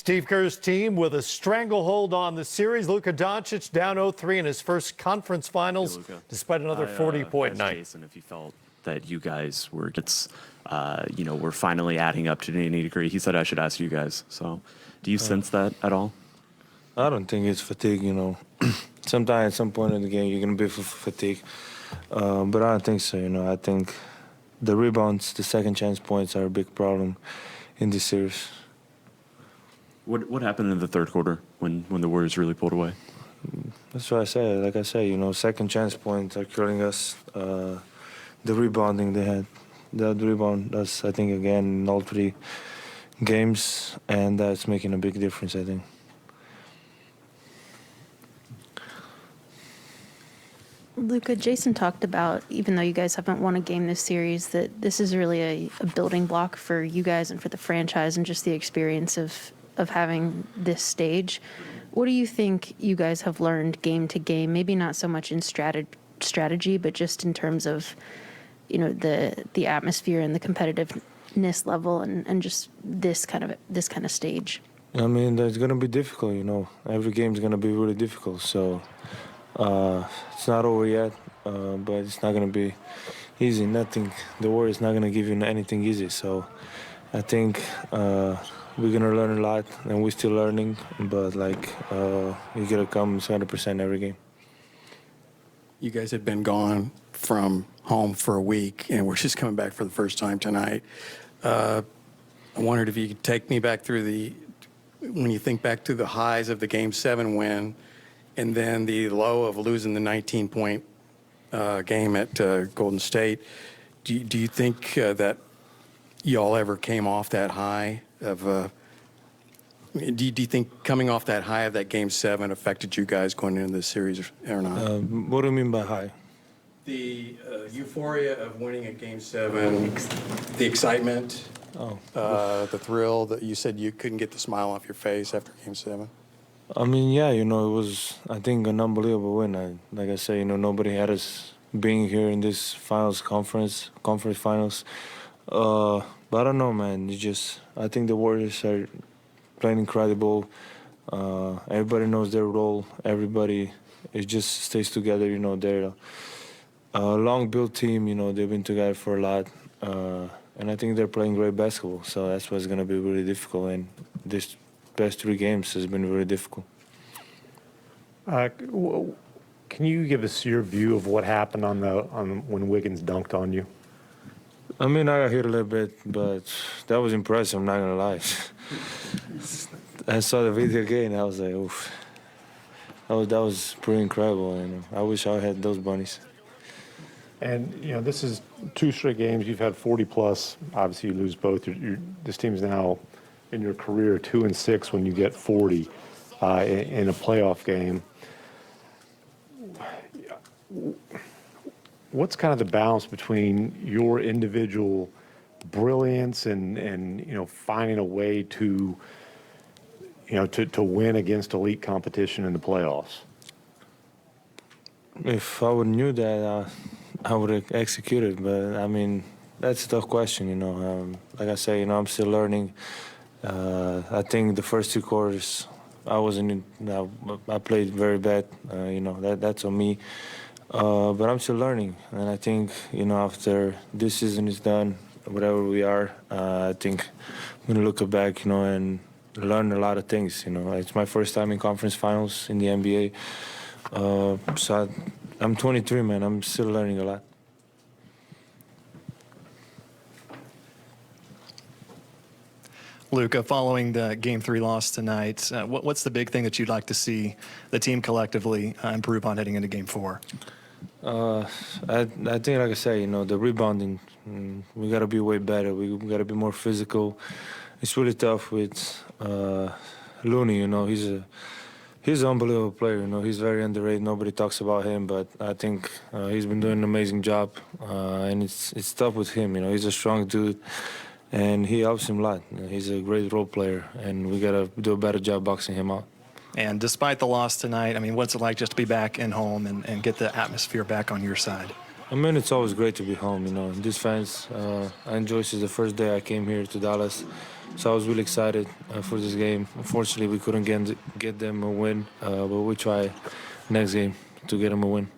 Steve Kerr's team with a stranglehold on the series. Luka Dončić down 0-3 in his first conference finals, despite another 40-point night. Jason, if you felt that you guys were, we're finally adding up to any degree, he said I should ask you guys. So, do you sense that at all? I don't think it's fatigue. Sometimes at some point in the game you're gonna be fatigued, but I don't think so. I think the rebounds, the second chance points are a big problem in this series. What happened in the third quarter when the Warriors really pulled away? That's what I said. Like I say, second chance points are killing us. The rebounding they had, that rebound, that's I think again in all three games, and that's making a big difference, I think. Luka, Jason talked about, even though you guys haven't won a game this series, that this is really a building block for you guys and for the franchise and just the experience of having this stage. What do you think you guys have learned game to game? Maybe not so much in strategy, but just in terms of, the atmosphere and the competitiveness level and just this kind of stage. I mean, it's gonna be difficult. Every game's gonna be really difficult. So it's not over yet, but it's not gonna be easy. The Warriors not gonna give you anything easy. So I think we're gonna learn a lot, and we're still learning. But you gotta come 100% every game. You guys have been gone from home for a week, and we're just coming back for the first time tonight. I wondered if you could take me back through when you think back to the highs of the Game 7 win, and then the low of losing the 19-point game at Golden State. Do you think that y'all ever came off that high of? Do you think coming off that high of that Game 7 affected you guys going into this series or not? What do you mean by high? The euphoria of winning at Game 7, the excitement, the thrill that you said you couldn't get the smile off your face after Game 7. I mean, yeah, it was, I think, an unbelievable win. Like I say, nobody had us being here in this conference finals. But I don't know, man. I think the Warriors are playing incredible. Everybody knows their role. Everybody, it just stays together. They're a long-built team. They've been together for a lot. And I think they're playing great basketball. So that's what's going to be really difficult. And this past 3 games has been very difficult. Can you give us your view of what happened on when Wiggins dunked on you? I mean, I got hit a little bit, but that was impressive, I'm not going to lie. I saw the video again, I was like, oof. That was pretty incredible, I wish I had those bunnies. And, this is 2 straight games. You've had 40-plus. Obviously, you lose both. This team's now, in your career, 2-6 when you get 40 in a playoff game. What's kind of the balance between your individual brilliance and finding a way to win against elite competition in the playoffs? If I would knew that, I would have executed. But I mean, that's a tough question. Like I say, I'm still learning. I think the first 2 quarters, I played very bad. That's on me. But I'm still learning, and I think after this season is done, whatever we are, I think I'm gonna look back, and learn a lot of things. It's my first time in conference finals in the NBA, so I'm 23, man. I'm still learning a lot. Luka, following the Game 3 loss tonight, what's the big thing that you'd like to see the team collectively improve on heading into Game 4? I think, like I say, the rebounding, we got to be way better. We got to be more physical. It's really tough with Looney. He's an unbelievable player. He's very underrated. Nobody talks about him, but I think he's been doing an amazing job. And it's tough with him. He's a strong dude. And he helps him a lot. He's a great role player, and we got to do a better job boxing him out. And despite the loss tonight, what's it like just to be back in home and get the atmosphere back on your side? I mean, it's always great to be home, These fans, I enjoy since the first day I came here to Dallas. So I was really excited for this game. Unfortunately, we couldn't get them a win, but we try next game to get them a win.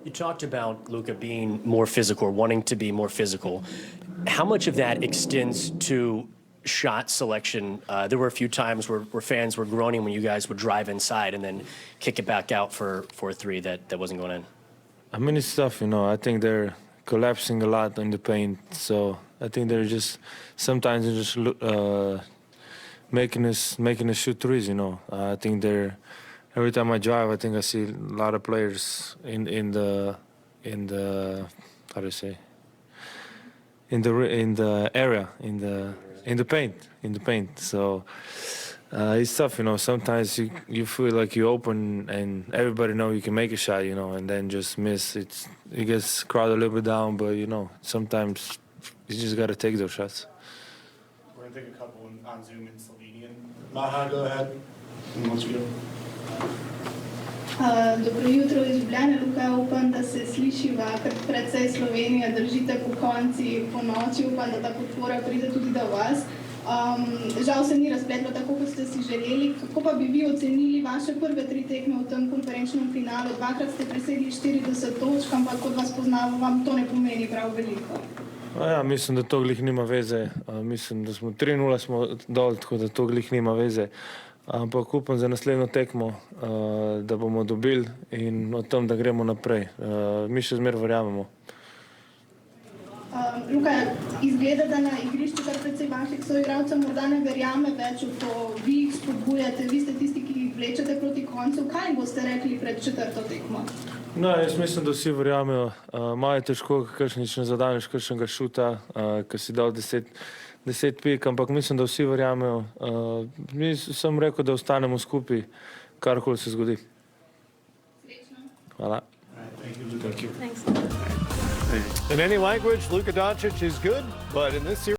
You talked about Luka being more physical, or wanting to be more physical. How much of that extends to shot selection? There were a few times where fans were groaning when you guys would drive inside and then kick it back out for a three that wasn't going in. I mean, it's tough, you know. I think they're collapsing a lot in the paint, so I think they're just sometimes they're just making us shoot threes, you know. I think they're every time I drive, I think I see a lot of players in the how do you say in the area in the paint. So it's tough, you know. Sometimes you feel like you open and everybody know you can make a shot, you know, and then just miss. It gets crowded a little bit down, but you know sometimes you just got to take those shots. We're going to take a couple on Zoom in Slovenian. Maha, go ahead. And once you go. Dobro jutro iz Ljubljane, Luka, upam, da se slišiva, ker precej Slovenija držite po konci, po noči, upam, da ta podpora pride tudi do vas. Žal se ni razpletlo tako, kot ste si želeli. Kako pa bi vi ocenili vaše prve 3 tekme v tem konferenčnem finalu? 2-krat ste presegli 40 točk, ampak kot vas poznamo, vam to ne pomeni prav veliko. Ja, mislim, da to glih nima veze. Mislim, da smo 3-0 smo dol, tako da to glih nima veze. Ampak upam za naslednjo tekmo, da bomo dobili in o tem, da gremo naprej. Mi še zmeraj verjamemo. Luka, izgleda, da na igrišču kar precej vaših soigralcev morda ne verjame več v to. Vi jih spodbujate, vi ste tisti, ki jih vlečete proti koncu. Kaj jim boste rekli pred 4. tekmo? No, jaz mislim, da vsi verjamejo. Malo je težko, kakšnič ne zadaneš kakšnega šuta, ki si dal 10 pik, ampak mislim, da vsi verjamejo. Mi sem rekel, da ostanemo skupaj, karkoli se zgodi. Srečno. Hvala. Thanks. In any language, Luka Dončić is good, but in this series,